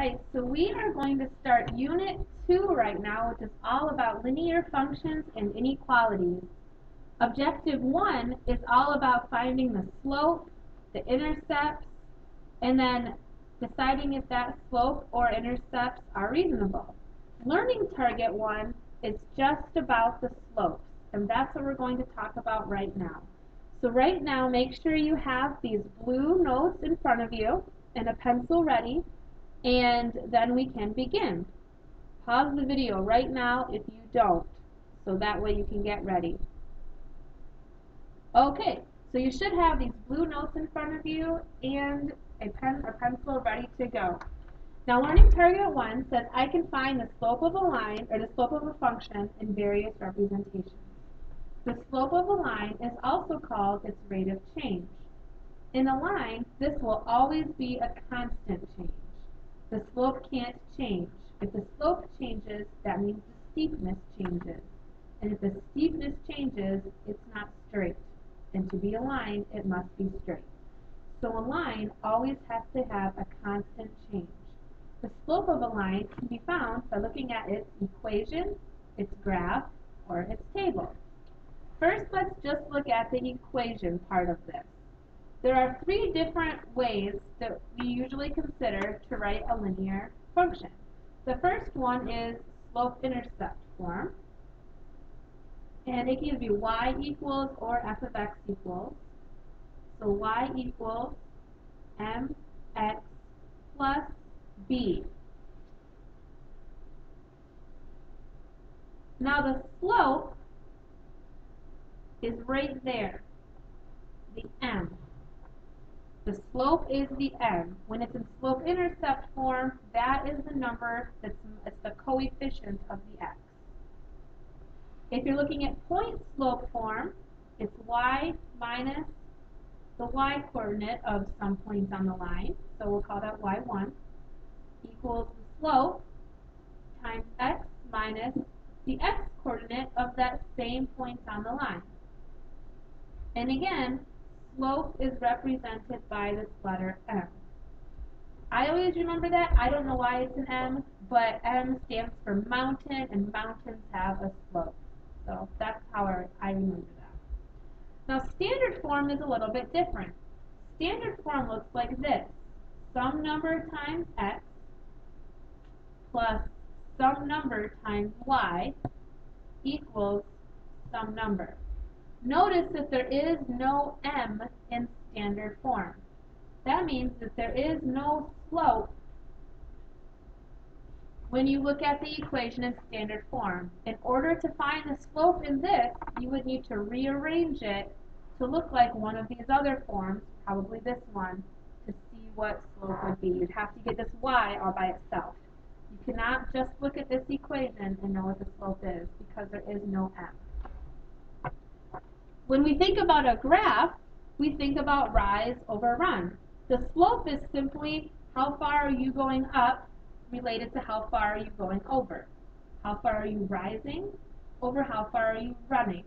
right, so we are going to start Unit 2 right now, which is all about linear functions and inequalities. Objective 1 is all about finding the slope, the intercepts, and then deciding if that slope or intercepts are reasonable. Learning Target 1 is just about the slopes, and that's what we're going to talk about right now. So right now, make sure you have these blue notes in front of you and a pencil ready, and then we can begin. Pause the video right now if you don't, so that way you can get ready. Okay, so you should have these blue notes in front of you and a pen or pencil ready to go. Now, Learning Target 1 says I can find the slope of a line or the slope of a function in various representations. The slope of a line is also called its rate of change. In a line, this will always be a constant change. The slope can't change. If the slope changes, that means the steepness changes. And if the steepness changes, it's not straight. And to be a line, it must be straight. So a line always has to have a constant change. The slope of a line can be found by looking at its equation, its graph, or its table. First, let's just look at the equation part of this. There are three different ways that we usually consider to write a linear function. The first one is slope-intercept form, and it gives you y equals or f of x equals. So y equals mx plus b. Now the slope is right there, the m. The slope is the m. When it's in slope-intercept form, that is the number it's the coefficient of the x. If you're looking at point-slope form, it's y minus the y-coordinate of some points on the line, so we'll call that y1, equals the slope times x minus the x-coordinate of that same point on the line. And again, slope is represented by this letter M. I always remember that. I don't know why it's an M, but M stands for mountain, and mountains have a slope. So that's how I remember that. Now, standard form is a little bit different. Standard form looks like this. Some number times x plus some number times y equals some number. Notice that there is no m in standard form. That means that there is no slope when you look at the equation in standard form. In order to find the slope in this, you would need to rearrange it to look like one of these other forms, probably this one, to see what slope would be. You'd have to get this y all by itself. You cannot just look at this equation and know what the slope is because there is no m. When we think about a graph, we think about rise over run. The slope is simply how far are you going up related to how far are you going over. How far are you rising over how far are you running.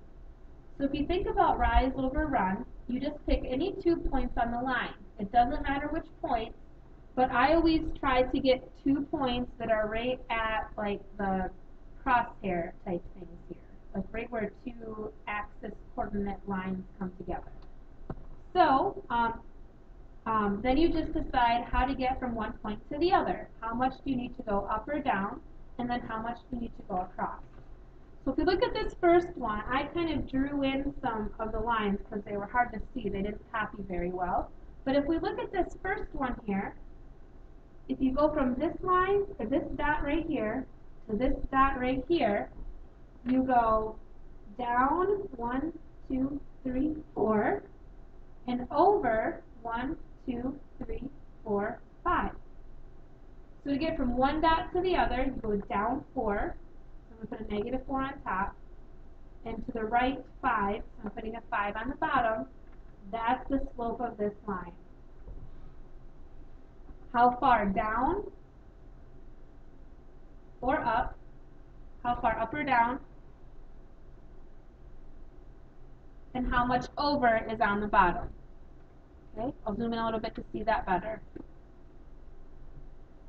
So if you think about rise over run, you just pick any 2 points on the line. It doesn't matter which point, but I always try to get 2 points that are right at like the crosshair type things here. Like right where two axis coordinate lines come together. So then you just decide how to get from one point to the other. How much do you need to go up or down, and then how much do you need to go across. So if we look at this first one, I kind of drew in some of the lines because they were hard to see. They didn't copy very well. But if we look at this first one here, if you go from this line, or this dot right here, to this dot right here, you go down 1, 2, 3, 4, and over 1, 2, 3, 4, 5. So to get from one dot to the other, you go down 4. So I'm going to put a negative 4 on top. And to the right, 5. So I'm putting a 5 on the bottom. That's the slope of this line. How far down or up? How far up or down? And how much over is on the bottom. Okay, I'll zoom in a little bit to see that better.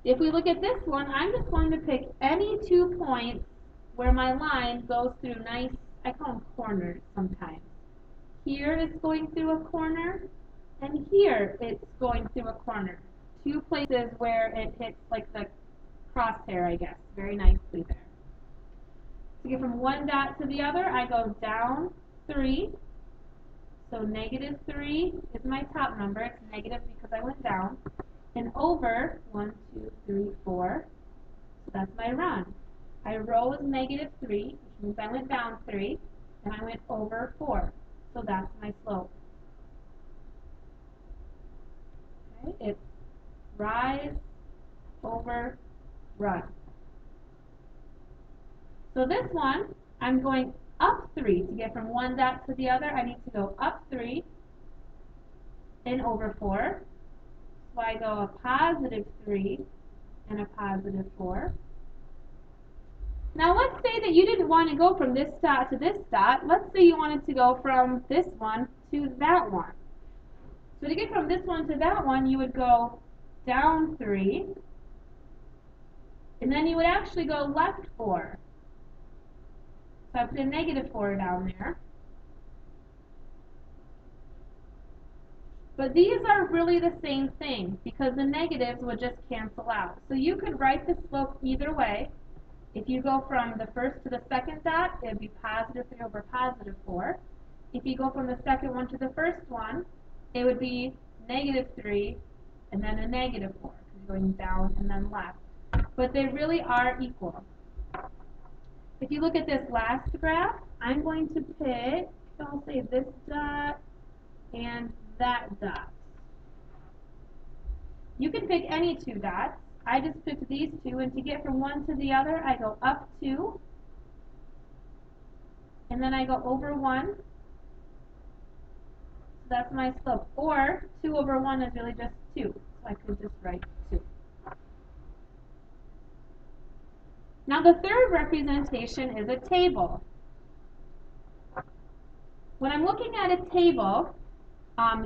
If we look at this one, I'm just going to pick any 2 points where my line goes through nice, I call them corners sometimes. Here it's going through a corner, and here it's going through a corner. 2 places where it hits like the crosshair, I guess, very nicely there. To get from one dot to the other, I go down 3. So -3 is my top number. It's negative because I went down. And over 1, 2, 3, 4. So that's my run. I rose -3, which means I went down 3, and I went over 4. So that's my slope. Okay, it's rise, over, run. So this one, I'm going up 3 to get from one dot to the other. I need to go up 3 and over 4. So I go a +3 and a +4. Now let's say that you didn't want to go from this dot to this dot. Let's say you wanted to go from this one to that one. So to get from this one to that one, you would go down 3, and then you would actually go left 4. So I put a -4 down there. But these are really the same thing because the negatives would just cancel out. So you could write the slope either way. If you go from the first to the second dot, it would be +3 over +4. If you go from the second one to the first one, it would be -3 and then a -4 because you're going down and then left. But they really are equal. If you look at this last graph, I'm going to pick, I'll say this dot and that dot. You can pick any 2 dots. I just picked these 2, and to get from one to the other, I go up 2, and then I go over 1. So that's my slope. Or 2 over 1 is really just 2, so I could just write 2. Now the third representation is a table. When I'm looking at a table,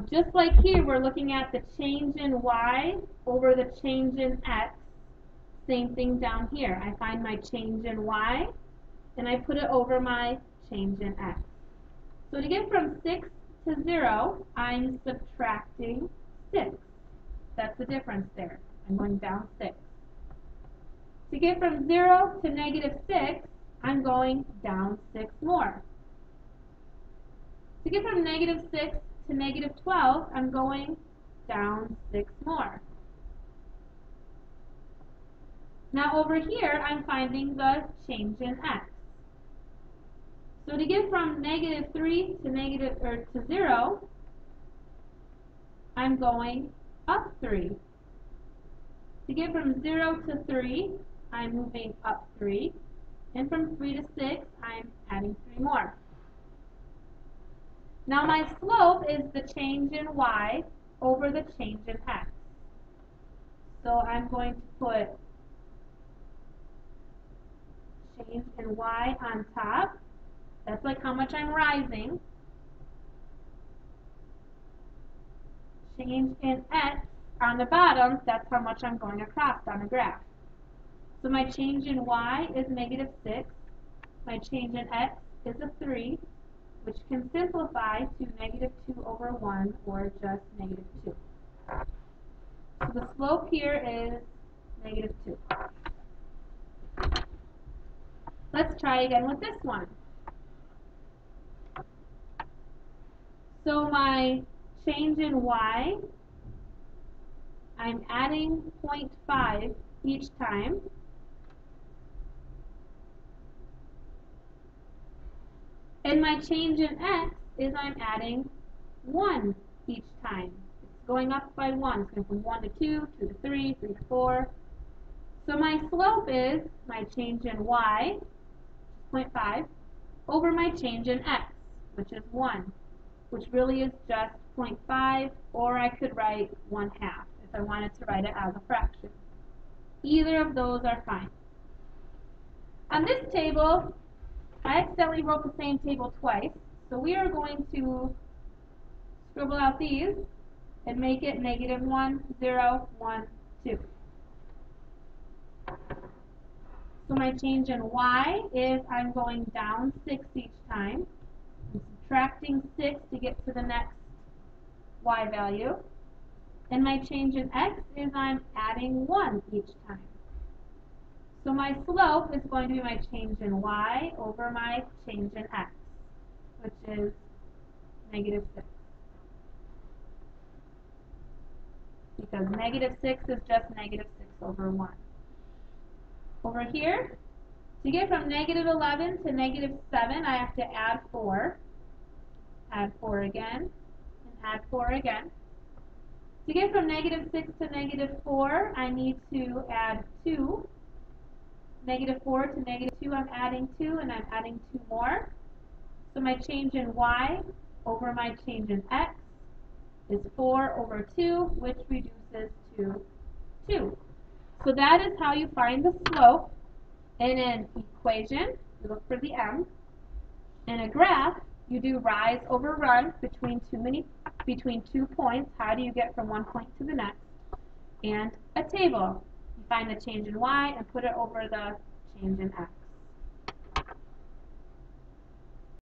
just like here, we're looking at the change in y over the change in x. Same thing down here. I find my change in y, and I put it over my change in x. So to get from 6 to 0, I'm subtracting 6. That's the difference there. I'm going down 6. To get from 0 to -6, I'm going down 6 more. To get from -6 to -12, I'm going down 6 more. Now over here, I'm finding the change in x. So to get from -3 to 0, I'm going up 3. To get from 0 to 3, I'm moving up 3. And from 3 to 6, I'm adding 3 more. Now my slope is the change in y over the change in x. So I'm going to put change in y on top. That's like how much I'm rising. Change in x on the bottom, that's how much I'm going across on the graph. So my change in y is -6. My change in x is a 3, which can simplify to -2 over 1 or just -2. So the slope here is -2. Let's try again with this one. So my change in y, I'm adding 0.5 each time. And my change in x is I'm adding 1 each time. It's going up by 1. It's going from 1 to 2, 2 to 3, 3 to 4. So my slope is my change in y, 0.5, over my change in x, which is 1, which really is just 0.5, or I could write 1/2 if I wanted to write it as a fraction. Either of those are fine. On this table, I accidentally wrote the same table twice, so we are going to scribble out these and make it -1, 0, 1, 2. So my change in y is I'm going down 6 each time. I'm subtracting 6 to get to the next y value. And my change in x is I'm adding 1 each time. So my slope is going to be my change in y over my change in x, which is negative 6. Because negative 6 is just negative 6 over 1. Over here, to get from negative 11 to negative 7, I have to add 4. Add 4 again, and add 4 again. To get from negative 6 to negative 4, I need to add 2. Negative 4 to negative 2, I'm adding 2, and I'm adding 2 more. So my change in y over my change in x is 4 over 2, which reduces to 2. So that is how you find the slope in an equation. You look for the m. In a graph, you do rise over run between two points. How do you get from one point to the next? And a table. You find the change in y and put it over the change in x.